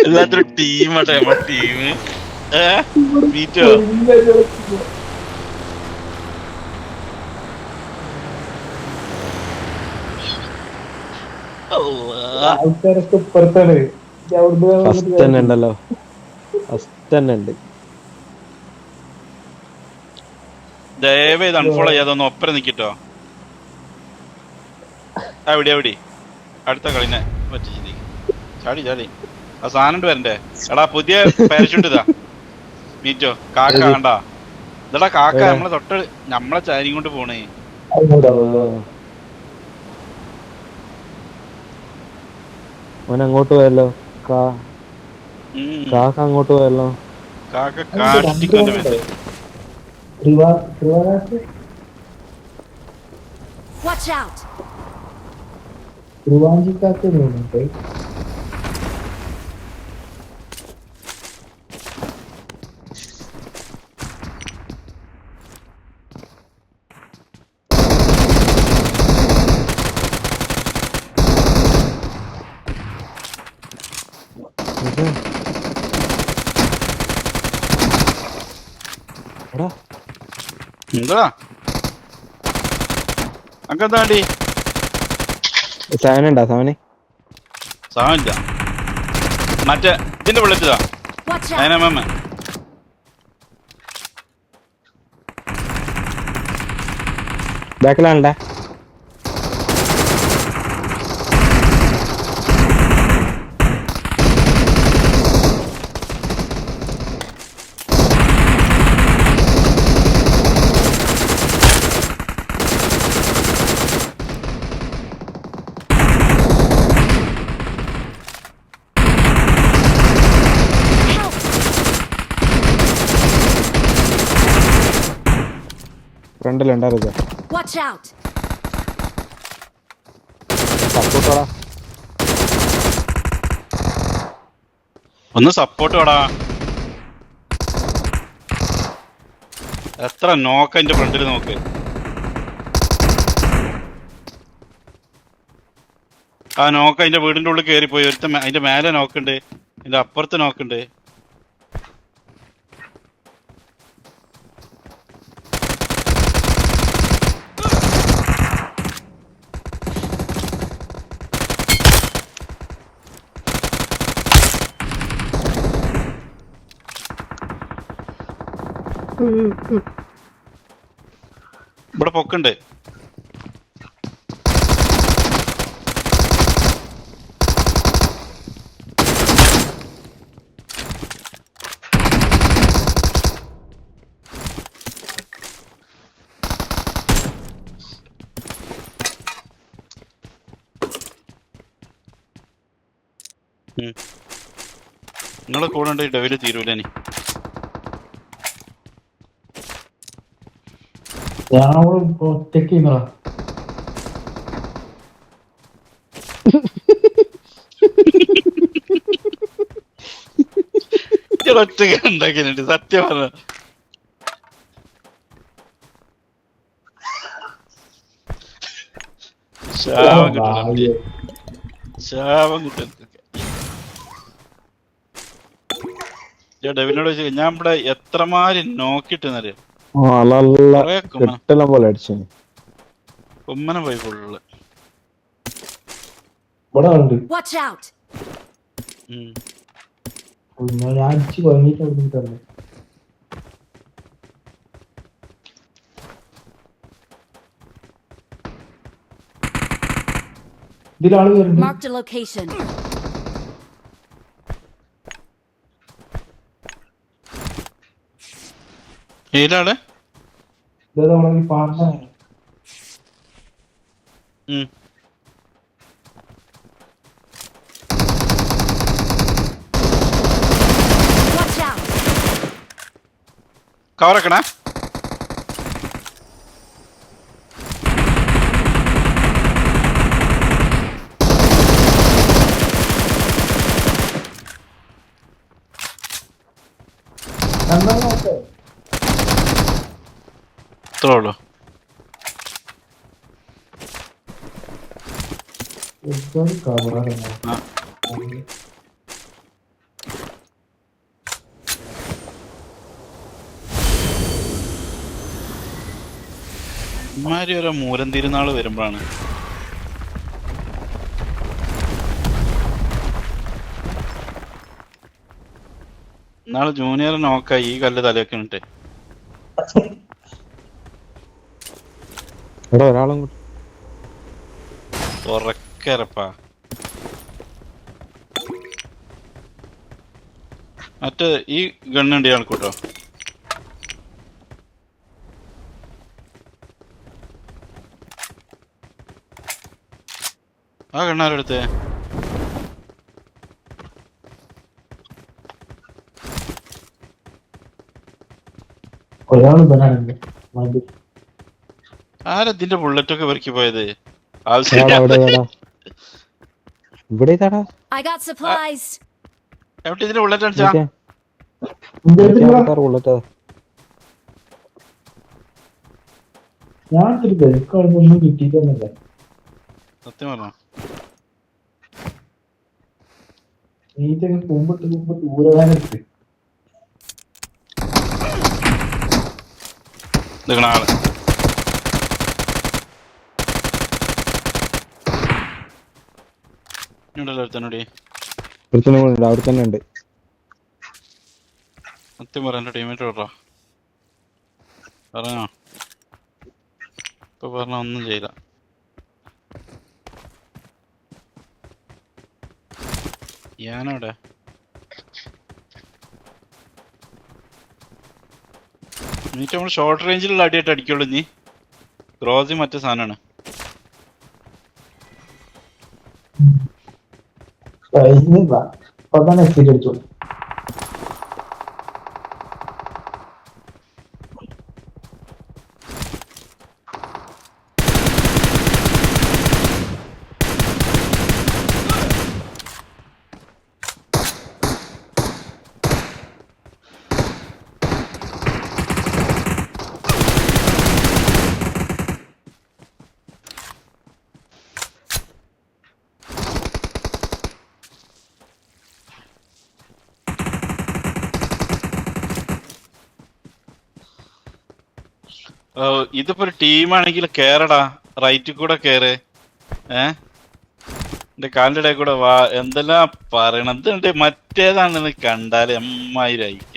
എല്ലാത്തിനും ടീമാട്ടെ നമ്മുടെ ടീം. മീറ്റോ ആൾക്കാരൊക്കെ ഇപ്പുറത്താണ്. ഫസ്റ്റ് തന്നെ ഉണ്ടല്ലോ, ഫസ്റ്റ് തന്നെ ഉണ്ട്. ദയവേത് അൺഫോളോ ചെയ്യാതെ ഒന്ന് ഒപ്പര നിക്കിട്ടോ. എവിടെ എവിടെ അടുത്ത കളിനെ പറ്റി ചാടി ചാടി ആ സാധനം വരണ്ടേ. എടാ പുതിയ പാരഷൂട്ട് ഇതാ മീറ്റോ. കാക്ക കണ്ടാ ഇതടാ കാക്ക. നമ്മളെ തൊട്ട് നമ്മളെ ചാരി കൊണ്ട് പോണേ. അവൻ അങ്ങോട്ട് പോയല്ലോ. കാക്ക അങ്ങോട്ട് പോയല്ലോ. കാക്ക കാട്ടിക്കൊന്റെ മേലെ. ധ്രുവാഞ്ചിക്കാക്ക് തോന്നുന്നുണ്ട്. എന്താ അങ്കന്താണ്ടി സാധനം ഉണ്ടാ സാധനം സാധനമില്ല. മറ്റേ ഇതിന്റെ വിളിച്ചതാ അതിനമ്മ. ബാക്കിലാണ്ടേ. ഫ്രണ്ടിലുണ്ടായിരുന്നു. സപ്പോർട്ടോടാ, ഒന്ന് സപ്പോർട്ട് വേടാ. എത്ര നോക്ക എന്റെ ഫ്രണ്ടിൽ നോക്ക്. ആ നോക്ക അതിന്റെ വീടിന്റെ ഉള്ളിൽ കയറിപ്പോയി. ഒരുത്ത അതിന്റെ മേലെ നോക്കുന്നുണ്ട്, അതിന്റെ അപ്പുറത്ത് നോക്കുന്നുണ്ട്. ഇവിടെ പൊക്കുണ്ട്. നിങ്ങളെ കൂടെ ഉണ്ട് ഡെവില് തീരൂല. ഇനി ഒറ്റക്ക് ഒറ്റ ഉണ്ടാക്കിയിട്ടുണ്ട് സത്യം പറഞ്ഞ. ശാപം കിട്ടണം, ശാപം കിട്ടും. ഡെവിനോട് ഞാൻ ഇവിടെ എത്രമാര് നോക്കിട്ടെന്നറിയാം. പോലെ അടിച്ചു കുമ്മനം പോയി ഫുള്ള്. ഇതിലാള് ഏതാണ് കവറക്കണേ. ഇത്രേ ഉള്ളൂ. ഇമാരി ഓരോ മൂലം തിരുനാള് വരുമ്പോഴാണ് നാളെ ജൂനിയർ നോക്ക ഈ കല്ല് തലയൊക്കെ ഇട്ട് എടാ ഒരാളും കൂടി. തുറക്കരപ്പാ. മറ്റേ ഈ ഗണ്ണുണ്ട് ഇയാൾക്കൂട്ടോ. ആ ഗണ്ണാരെടുത്തേ? ഒരാൾ ഇവനാണ് മതി. ആരതിന്റെ ബുള്ളറ്റൊക്കെ പെറുക്കി പോയത്? എടാ, അവിടെ ഇതാടാ. ഇവിടെ ഇതാടാ. I got supplies. എവിടെ ഇതിന്റെ ബുള്ളറ്റ് അടിച്ചാ? ആൾക്കാർ ബുള്ളറ്റാ. ഞാൻ എനിക്കൊന്നും കിട്ടിയിട്ടൊന്നുമില്ല. സത്യം പറഞ്ഞോ? നീറ്റൊക്കെ കുമ്പിട്ട് ദൂരവാനെടുത്ത് നിൽക്കണ ആള് ഉണ്ടല്ലോ ഒരുത്തനോടി. ഒരുത്തനും കൂടി ഉണ്ട്, അവിടെ തന്നെ ഉണ്ട്. സത്യം പറ എന്റെ ടീമേറ്റ് വിടറാ. പറഞ്ഞോ? ഇപ്പൊ പറഞ്ഞ ഒന്നും ചെയ്യില്ല. ഞാനവിടെ എന്നിട്ട് നമ്മൾ ഷോർട്ട് റേഞ്ചിലുള്ള അടിയായിട്ട് അടിക്കുള്ളൂ. നീ ഗ്രോസി മറ്റേ സാധനമാണ്. അടിച്ചു. ഇതിപ്പോ ഒരു ടീമാണെങ്കിൽ കേറടാ, റൈറ്റിൽ കൂടെ കേറ്. എന്റെ കാലിന്റെ ഇടയിൽ കൂടെ വാ. എന്തെല്ലാം പറയണത് ഉണ്ട്. മറ്റേതാണെന്ന് കണ്ടാല് അമ്മായി അയക്ക.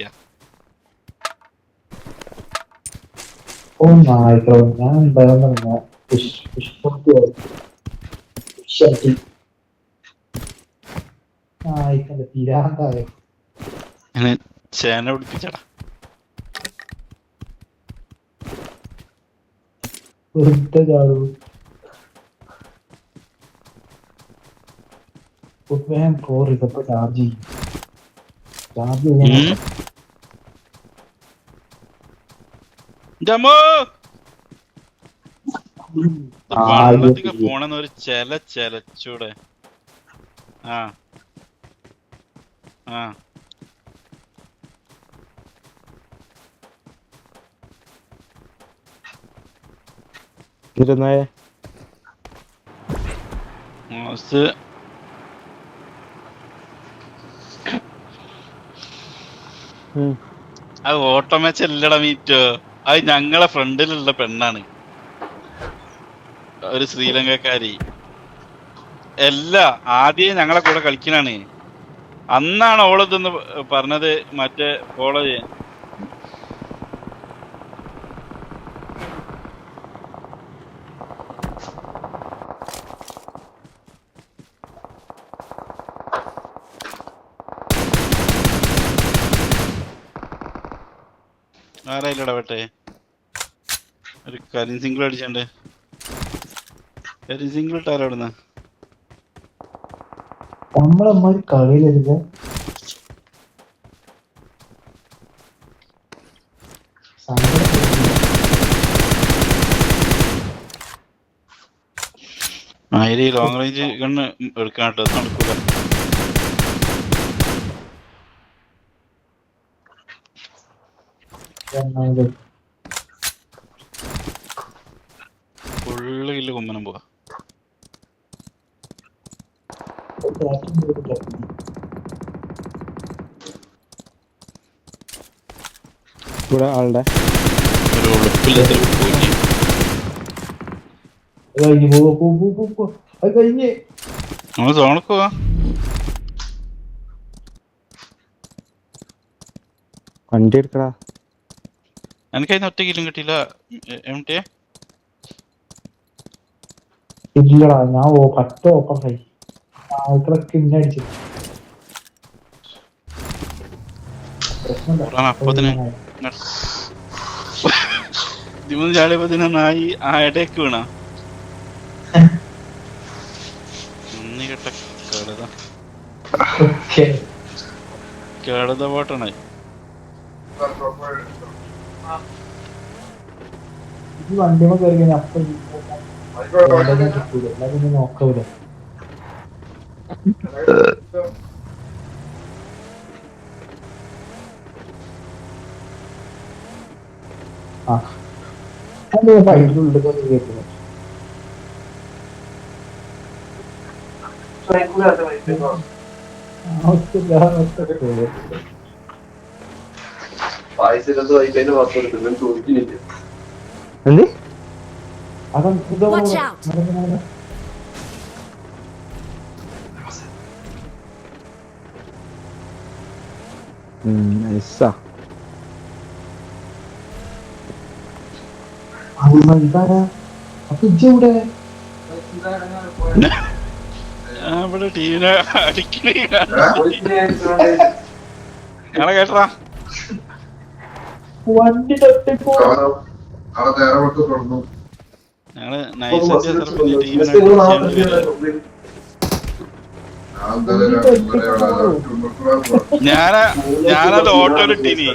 ഓ നായിക്കോ, ഞാൻ ഉണ്ടാകുന്ന തിരാന്തായോ ചേന പിടിപ്പിച്ചടാ. ഇതപ്പോ ചാർജ് ചെയ്യും. ചാർജ് ചെയ്യാൻ വെള്ളത്തിക്ക് പോണെന്ന് ഒരു ചെലച്ചൂടെ. ആ ആ ഇരുന്നായേ. അത് ഓട്ടോമാച്ച് അല്ലടാ മീറ്റോ. അത് ഞങ്ങളെ ഫ്രണ്ടിലുള്ള പെണ്ണാണ്, ഒരു ശ്രീലങ്കക്കാരി. എല്ലാ ആദ്യം ഞങ്ങളെ കൂടെ കളിക്കണാണ്. അന്നാണ് ഓളതെന്ന് പറഞ്ഞത്. മറ്റേ ഫോളോ ചെയ്യാൻ ആരായാലും ഇടപെട്ടെ. ഒരു കരിൻ സിംഗിൾ അടിച്ചണ്ട്. കരിൻ സിംഗിൾ ഇട്ടാലോ അവിടുന്ന്? നമ്മളമ്മാര് കളിയിലെടുക്ക ആയിരം ലോങ് റേഞ്ച് കണ്ണ് എടുക്കാൻ കേട്ടോ, നടക്കൂല. ഫുള്ള് കില്ല് കുമ്മനം പോവാ. ഇവിടെ ആളുടെ ഒരു ഉളുപ്പില്ലാത്തൊരു പൂജ. കഴിഞ്ഞ് പോ. അത് കഴിഞ്ഞ് നമ്മള് സോണക്ക് പോവാ. വണ്ടി എടുക്കടാ. എനിക്കതിന് ഒറ്റ കില്ലും കിട്ടിയില്ല. MT ഇല്ലടാ ഞാൻ പറ്റ ഓപ്പൺ ആൾക്കാരൊക്കെ ഇന്നെ അടിച്ചു. പ്രശ്നമില്ല. അപ്പത്തിന് ഇതിമൂന്ന് ചാടിയപ്പോ നായി ആ ഇടയ്ക്ക് വീണ നന്ദി കെട്ട കേടത കേടത പോട്ടാണ്. ഈ വണ്ടിമ കയറി കഴിഞ്ഞാൽ അപ്പം കിട്ടൂല. എല്ലാവരും നോക്കൂല. ആ അത് അതിൻ്റെ ഉള്ളിൽ കേൾക്കുന്നു. എന്ത് Watch out. നൈസാ. ഇതാരാ അപ്പൊ ഇജ്ജെവിടെ? ഇവിടെ ടീമിനെ അടിക്കണേ ഞങ്ങളെ കേട്ടറാ. വണ്ടി തട്ടിപ്പോ ഞങ്ങള് നൈസ് ടീമിനെ ഞാനത് ഓട്ടോയിൽ ഇട്ടീനി.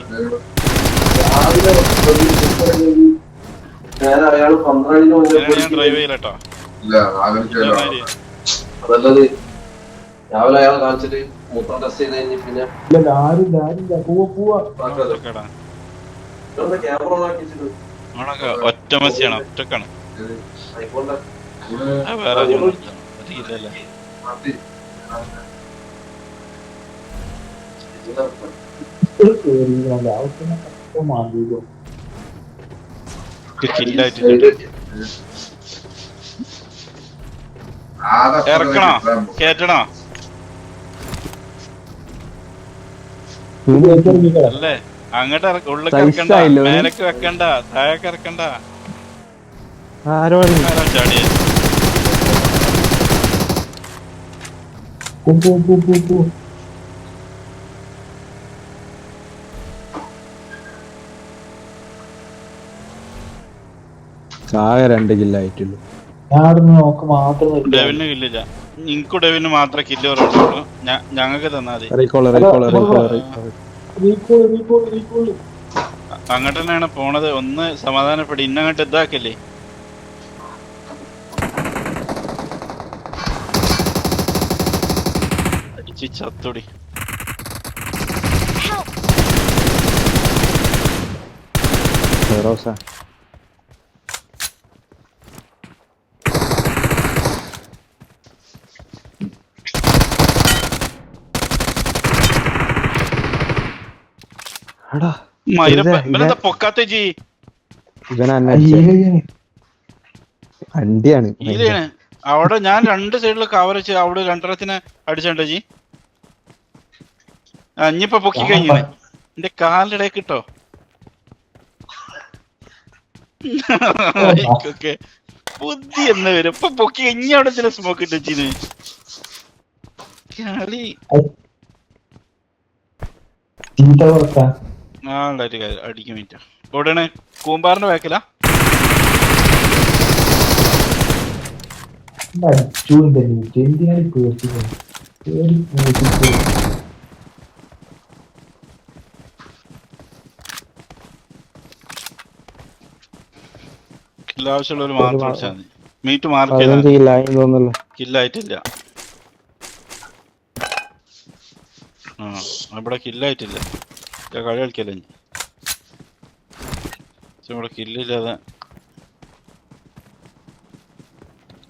ഞാൻ ഡ്രൈവ് ചെയ്യലട്ടോ. അതല്ലത് രാവിലെ അയാളെ കാണിച്ചിട്ട് മൂത്രം ടെസ്റ്റ് ചെയ്ത് കഴിഞ്ഞ് പിന്നെ ആരില്ല പോവാ ക്യാമറ ഓൺ ആക്കിച്ചിട്ട് ഒറ്റ മസിയാണ്, ഒറ്റക്കാണ്. ആയിക്കോട്ടെ. വേറെ ഇല്ലല്ലേ. ഇറക്കണോ കേറ്റണോ അല്ലേ? അങ്ങോട്ട് ഉള്ളിൽ ഇറക്കണ്ട, മേലേക്ക് വെക്കണ്ട, താഴേക്ക് ഇറക്കണ്ട. ആരോ ചാടിയ ആകെ 2 കില്ലായിട്ടുള്ളൂ. ഡെവിന് കില്ലില്ല. നിങ്ങക്കും ഡെവിന് മാത്രമേ കില്ല് പറയുള്ളൂ. ഞങ്ങൾക്ക് തന്നാ മതി. അങ്ങോട്ട് തന്നെയാണ് പോണത്. ഒന്ന് സമാധാനപ്പെടി. ഇന്നങ്ങോട്ട് ഇതാക്കല്ലേ. അടിച്ച് ചത്തോടി. പൊക്കാത്ത ജി വണ്ടിയാണ് ഇതാണ് അവിടെ. ഞാൻ 2 സൈഡിൽ കവർ വെച്ച് അവിടെ 2 അടിച്ചോണ്ടേ ജി. ഇനിയിപ്പൊ പൊക്കി കഴിഞ്ഞേ എന്റെ കാലിടെ കിട്ടോ. ബുദ്ധി എന്ന് വരും ഇപ്പൊ പൊക്കി ഇനി അവിടെ ചില സ്മോക്ക് ഇട്ടിച്ചിന് കളി. അടിക്കും മിനിറ്റ് എവിടെയാണ്? കൂമ്പാറിന്റെ ബാക്കിലാ. ആവശ്യമുള്ളവർ മാത്രം അടിച്ചാൽ മതി. മീറ്റ് മാർക്ക് കില്ലായിട്ടില്ല. ഇവിടെ കില്ലായിട്ടില്ല. കളി കളിക്കല്ലേ ഇവിടെ കില്ലില്ലാതെ.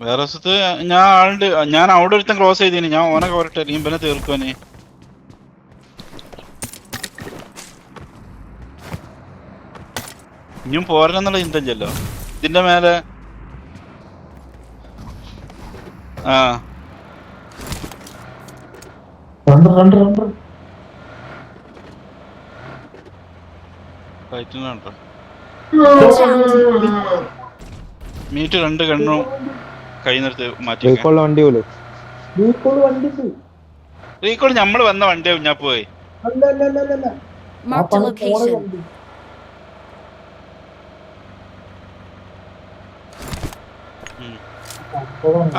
വേറെ സ്ഥലത്ത് ഞാൻ ആളുണ്ട്. ഞാൻ അവിടെ ഒരുത്തൻ ക്രോസ് ചെയ്തീന്. ഞാൻ ഓനെ കവറിട്ടെ ഇമ്പനെ തീർക്കുവനെ. ഇനിയും പോരനെന്നുള്ള ചിന്തല്ലോ. ഇതിന്റെ മേലെ ആ ഫൈറ്റിനുണ്ടോ മീറ്റ് 2 കണ്ണും കൈ നിർത്തി മാറ്റി റീകോളിലെ വണ്ടി പോലും റീകോൾ നമ്മള് വന്ന വണ്ടിയാ ഞാൻ പോയി Marked a location.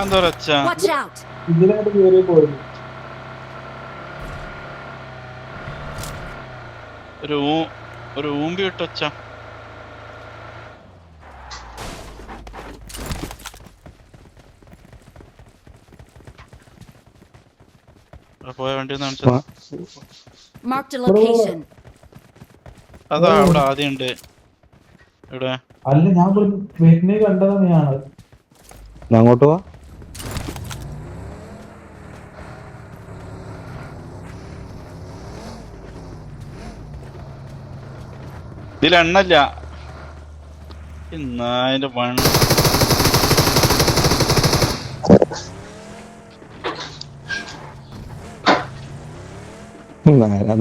എന്താ പറയാ Watch out! ഇതിലങ്ങോട്ട് കേറി പോയത്. ഒരു ഊമ്പി വിട്ടൊച്ച പോയ വണ്ടി ഒന്ന് കാണിച്ചത്. Marked a location. അതാ അവിടെ ആദ്യം ഉണ്ട് ഇവിടെ. അല്ല ഞാൻ വരുന്നേ കണ്ടതാണ് ഞാൻ. അങ്ങോട്ട് പോവാ. ഇതിൽ എണ്ണല്ല ഇന്നതിന്റെ പണി.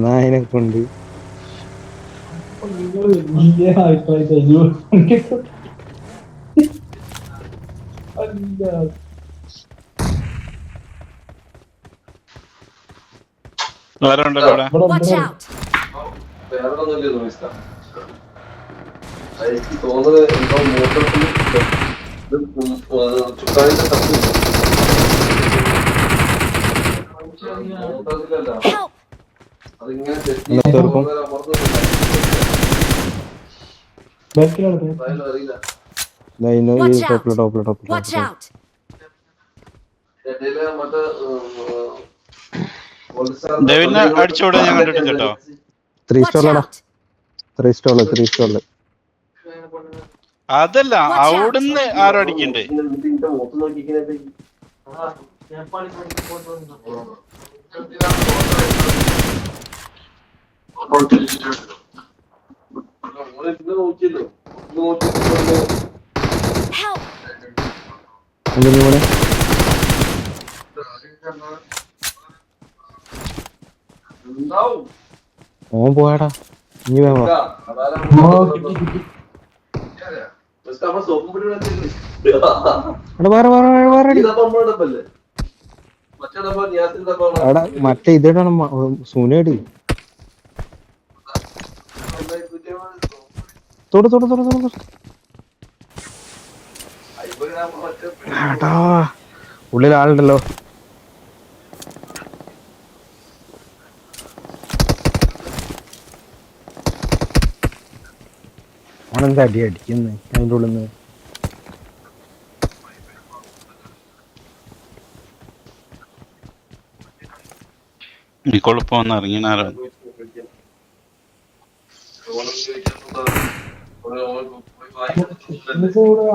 നായനെ കൊണ്ട് വേറെ ഉണ്ടല്ലോ അവിടെ. Watch out! വേറൊന്നുമില്ല തോന്നിസ്ത. എനിക്ക് തോന്നുന്നത് എന്തോ മോട്ടോറിൽ ചുക്കാലിന്റെ തപ്പില്ല. മോട്ടോറിലല്ല. Help! അതിങ്ങനെ തെറ്റി ഇന്നത്തോർക്കും അറിയില്ല. Watch out! ഇടയില് മറ്റേ ഡേവിഡിനെ അടിച്ചോടെ ഞാൻ കണ്ടിട്ടില്ല കേട്ടോ. 3 Watch സ്റ്റോറിലടാ. out! 3 സ്റ്റോറില് അതല്ല അവിടുന്ന് ആരോ അടിക്കണ്ടേ. മുഖത്ത് നോക്കിക്കുന്നത് നോക്കിയല്ലോ. Help! ഇവിടെ ഉണ്ടാവും. ഓൻ പോയാടാ. ഇനി വേണോ? എടാ മറ്റേ ഇതിടാണ് സുനേടി തൊടു എടാ ഉള്ളിൽ ആളുണ്ടല്ലോ. അവനെന്താ അടിക്കുന്നേ അതിൻ്റെ ഉള്ളിൽ നിന്ന്? നിക്കൊളിപ്പോ വന്ന് ഇറങ്ങിനാരോ.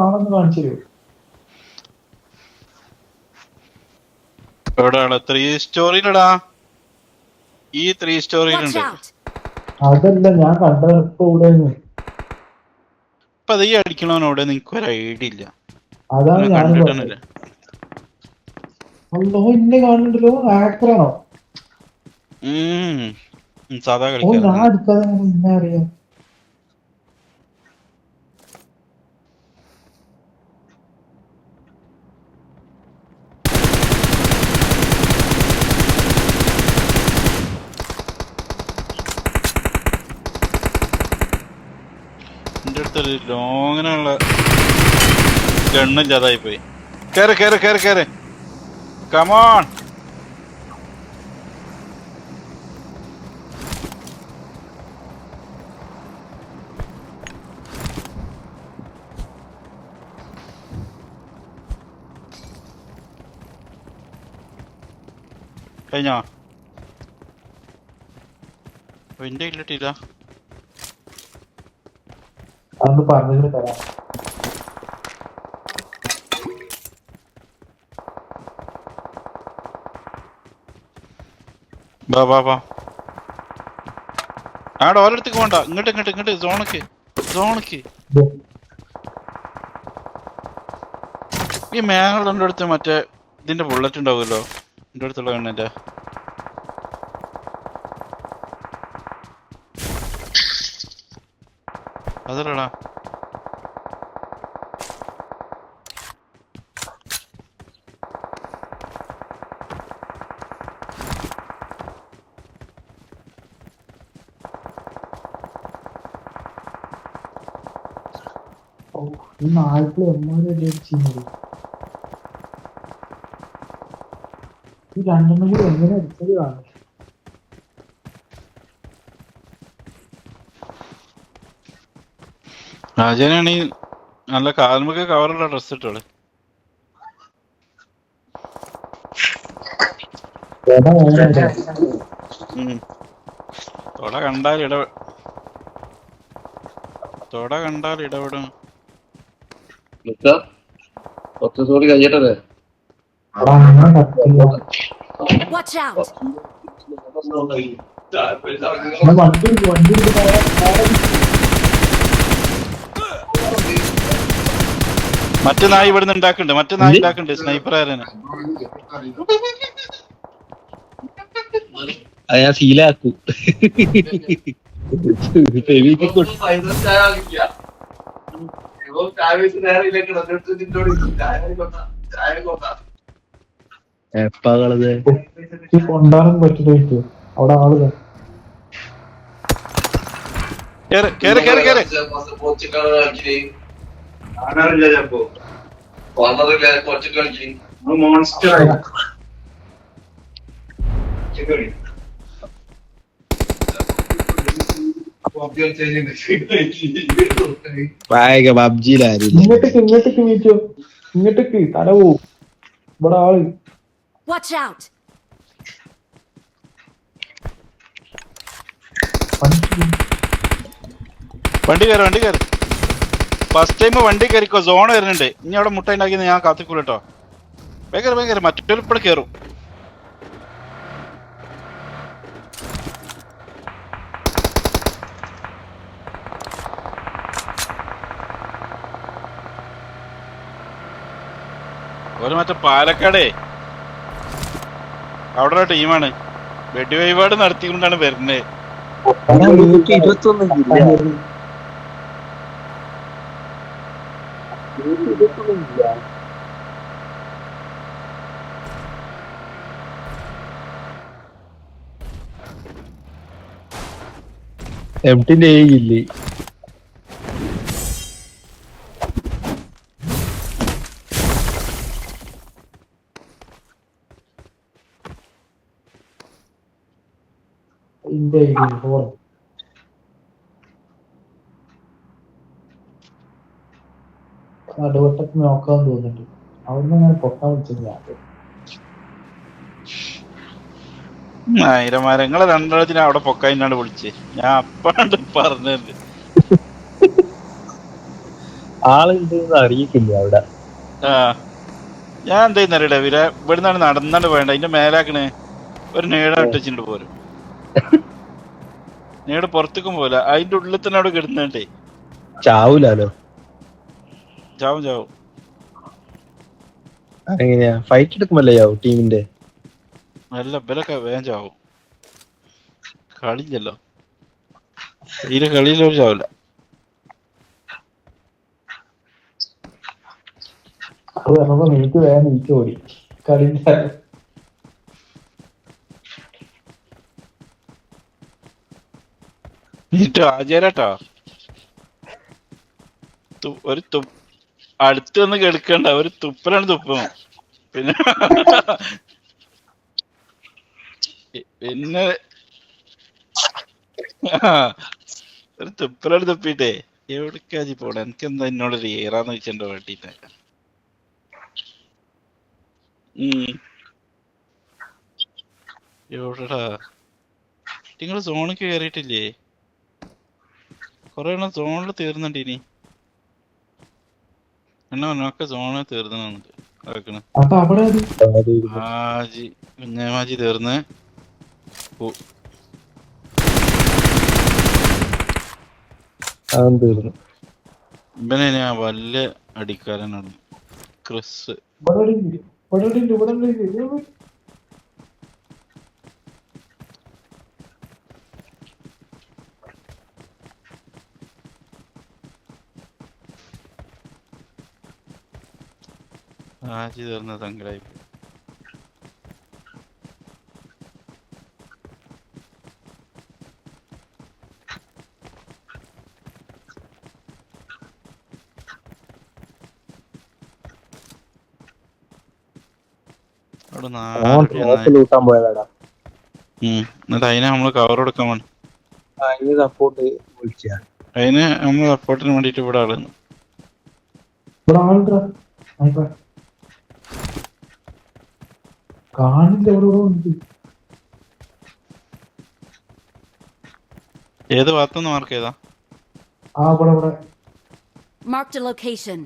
ആണെന്ന് കാണിച്ചു തരുമോ? എവിടെയാണ് 3 സ്റ്റോറിയിലടാ. ഈ 3 Watch സ്റ്റോറിയിലുണ്ട്. out! അതല്ല ഞാൻ കണ്ടത് ഇപ്പൊ ഇവിടെ. ഇപ്പൊ അത് ഈ അടിക്കണവനോടെ നിനക്ക് ഒരു ഐഡിയ ഇല്ല. അതാണ് ഞാൻ കണ്ടിട്ടൊന്നുമില്ല. അല്ലോ ഇന്നെ കാണുന്നുണ്ടല്ലോ. ആക്ടറാണോ? സാധാ ഓ ഞാൻ കളിക്കാരൻ. എടുക്കാതെ ഇന്നെ അറിയാം. എന്റെ അടുത്തൊരു ലോങ്ങിനുള്ള ഗണ്ണില്ലാതായി പോയി. കേറ് കമോൺ. കഴിഞ്ഞോ? എന്റെ ഇല്ലിട്ടില്ല. അതൊന്ന് പറഞ്ഞിട്ട് തരാം. വാ ആടെ ഓരോടത്തേക്ക് പോണ്ട. ഇങ്ങോട്ട് സോണക്ക് ഈ മേഘങ്ങളുടെ അടുത്ത് മറ്റേ ഇതിന്റെ ബുള്ളറ്റ് ഉണ്ടാവുമല്ലോ എന്റെ അടുത്തുള്ള കണ്ണിന്റെ. അതല്ലടാ ഈ നാട്ടിൽ എമ്മാരും അടിച്ചത് ഈ രണ്ടെണ്ണം കൂടി എങ്ങനെ അടിച്ചത് കാണും. രാജനാണെങ്കിൽ നല്ല കാൽമുഖ കവറുള്ള ഡ്രസ് ഇട്ടോള്. തൊട കണ്ടാൽ ഇടപെടും. കുറച്ചുകൂടി കഴിഞ്ഞിട്ടല്ലേ അവിടെ അങ്ങനെ കത്തില്ല. Watch out! വണ്ടി എടുത്ത് മറ്റേ നായി ഇവിടുന്ന് ഉണ്ടാക്കുന്നുണ്ട് സ്നൈപ്പർ ആരാണ്. അത് ഞാൻ ശീലാക്കൂ. എപ്പാകളത് ഈ കൊണ്ടാനും പറ്റില്ല. അവിടെ ആളുകൾ കേറ് കുറച്ച് കളിച്ച് പബ്ജിയിലാരും ഇങ്ങോട്ടേക്ക് മീറ്റോ, ഇങ്ങോട്ടേക്ക് തല പോവും. ഇവിടെ ആള് Watch out! വണ്ടി കയറി. ഫസ്റ്റ് ടൈം വണ്ടി കയറിക്കോ. സോൺ വരുന്നുണ്ട്. ഇനി അവിടെ മുട്ട ഉണ്ടാക്കിയെന്ന് ഞാൻ കാത്തിക്കൂലട്ടോ. ഭയങ്കര മറ്റൊരു ഇപ്പോൾ കയറും. ഒരു മറ്റേ പാലക്കാടേ അവിടെ ടീമാണ് വെടിവഴിപാട് നടത്തിക്കൊണ്ടാണ് വരുന്നത്. 121 എംടിന്റെ ഇല്ലേ ഇന്ത്യ നടുവട്ടത്ത് നോക്കാൻ തോന്നുന്നുണ്ട്. അവിടുന്ന് ഞാൻ പൊക്കാൻ വിളിച്ചത് ഞാൻ. ആയിരമാരങ്ങളെ രണ്ടെണ്ണത്തിന് അവിടെ പൊക്കായിന്നാണ് വിളിച്ച്. ഞാൻ അപ്പാണ്ട് പറഞ്ഞത് ആളുണ്ടെന്ന് അറിയിക്കില്ല അവിടെ. ഞാൻ എന്താന്നറിയില്ല. ഇവിടുന്നാണ് നടന്നാണ്ട് വേണ്ട. അതിന്റെ മേലാക്കണ് ഒരു നേട ഇട്ടിച്ചിട്ട് പോരും. നേട് പുറത്തേക്കും പോലെ അതിന്റെ ഉള്ളിൽ തന്നെ അവിടെ കിടന്നേ. ചാവൂലോ. ചാവും. എങ്ങനെയാ ഫൈറ്റ് എടുക്കുമല്ലേ ചാവും ടീമിന്റെ? നല്ല ബലൊക്കെ വേഗം ചാവും. കളിയില്ലല്ലോ, തീരെ കളിയിലൊരു ചാവില്ല. അത് പറഞ്ഞപ്പോ എനിക്ക് വേഗം നീച്ച് ഓടി കളിന്റെ. ആചാരട്ടോ ഒരു അടുത്ത് വന്ന് കേൾക്കണ്ട, ഒരു തുപ്പലാണ് തുപ്പും. പിന്നെ ഒരു തുപ്പലാണ് തുപ്പിട്ടേ എവിടേക്കാജി പോണേ. എനിക്കെന്താ എന്നോടൊരു ഏറാന്ന് വെച്ചിട്ടുണ്ടോ വേണ്ടിട്ട്. എവിടെടാ നിങ്ങള് സോണിൽ കയറിയിട്ടില്ലേ? കൊറേ എണ്ണം സോണില് തീർന്നുണ്ട്. ഇനി എന്നൊക്കെ സോണ് തീർന്നുണ്ട്. കുഞ്ഞാമാജി തീർന്ന് ഇവനെ ഞാൻ വല്ല അടിക്കാരനാണ്. ക്രിസ് ഇവിടെ ഉണ്ട്. ആജി തീർന്ന സങ്കടായി. ലൂട്ടാൻ പോയതാടാ. എന്നിട്ട് അതിനെ നമ്മള് കവർ കൊടുക്കാൻ വേണ്ടി അതിന് സപ്പോർട്ട് വിളിച്ച അതിന് നമ്മള് സപ്പോർട്ടിന് വേണ്ടിട്ട് ഇവിടെ ആള് ഇവിടെ ആളുണ്ടാ കാണില്ല. ഇവിടെ ഉണ്ട്. ഏത് ഭാഗത്തുനിന്ന് മാർക്ക് ചെയ്താ? ഇവിടെ Marked a location.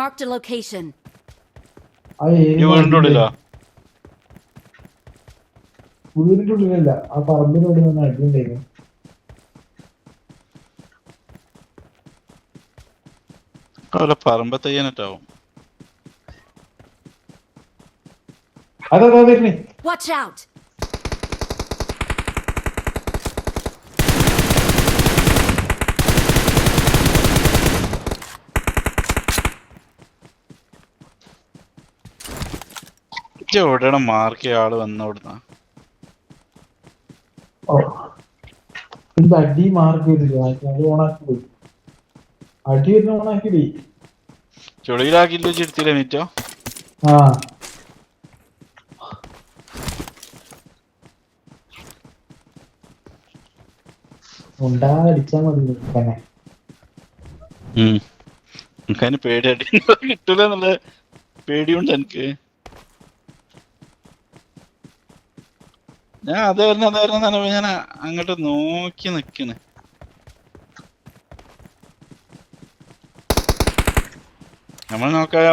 Marked a location. ഈ വീടിന്റെ ഉള്ളിലോ? വീടിന്റെ ഉള്ളിലല്ല, ആ പറമ്പിനോട് നിന്ന് അടിയുണ്ടായിരുന്നു. അവിടെ പറമ്പ തയ്യാനായിട്ടാവും. അതാ വരുന്നേ. Watch out! എവിടെയാണ് മാർക്ക് ചെയ്യ ആള് വന്നവിടുന്ന? അടി മാർക്ക് ചെയ്തില്ല, അത് ഓണാക്കി പോയി. അടി വരുന്ന ഓണാക്കി. ചുളിയിലാക്കിട്ട് ചിരുത്തില്ലേ മീറ്റോ? ആ ഉണ്ടാടിച്ചാ മതി തന്നെ. എനിക്കതിന് പേടിയായിട്ട് കിട്ടൂല എന്നുള്ള പേടിയുണ്ട് എനിക്ക്. ഞാൻ അത് വരുന്ന ഞാൻ അങ്ങോട്ട് നോക്കി നിക്കണ്. നമ്മൾ നോക്കാതെ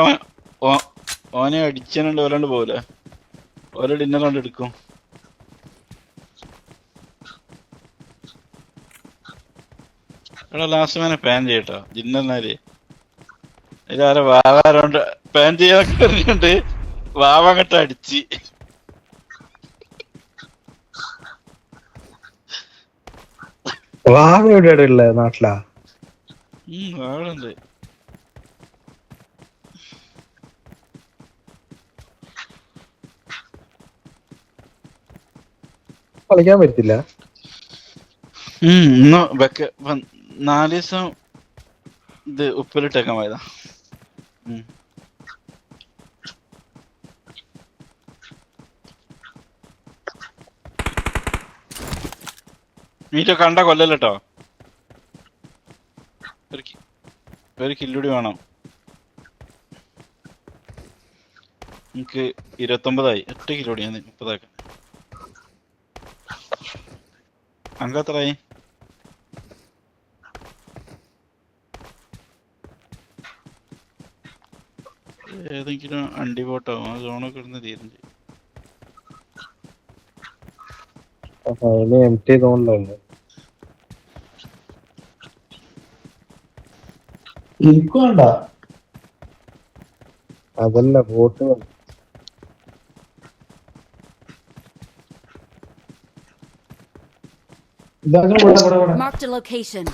ഓനെ അടിച്ചനുണ്ട് ഓലാണ്ട് പോവില്ല. ഓരോ ഡിന്നർ കൊണ്ട് എടുക്കും. ഇവിടെ ലാസ്റ്റ് മേനെ പാൻ ചെയ്യട്ടോ ജിന്നറിനാല്. ഇതിലാരെ വാവാരോണ്ട് പാൻ ചെയ്യാനൊക്കെ പറഞ്ഞിട്ടുണ്ട്. വാവ അങ്ങോട്ട് അടിച്ച് വാവ എവിടെയാണ് ഉള്ളത്? നാട്ടിലാ? വാവുണ്ട്. കളിക്കാൻ പറ്റില്ല. ഇന്ന് 4 ദിവസം ഇത് ഉപ്പിലിട്ടേക്കാൻ പോയതാ. മീറ്റോ കണ്ട കൊല്ലല്ലോ. ഒരു കില്ലൂടി വേണം. എനിക്ക് 29 8 കിലോടി 30 അങ്കത്രായി. ഏതെങ്കിലും അണ്ടി പോട്ടോ ആ സോണൊക്കെ ഇടുന്ന തീരും ചെയ്യും. തോന്നുന്നുണ്ട്. എനിക്ക് വേണ്ട. അതല്ല boat. Marked a location.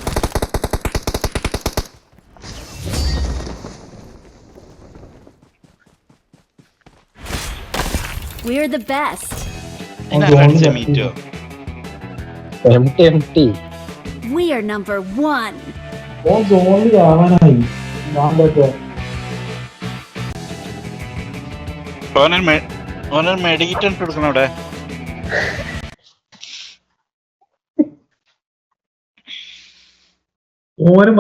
We're the best. മീറ്റോ We are number 1. സോണിൽ ആവാനായി. ഓനൊരു മെഡിക്കിറ്റ് ഇട്ട് കൊടുക്കണം അവിടെ. ഓന്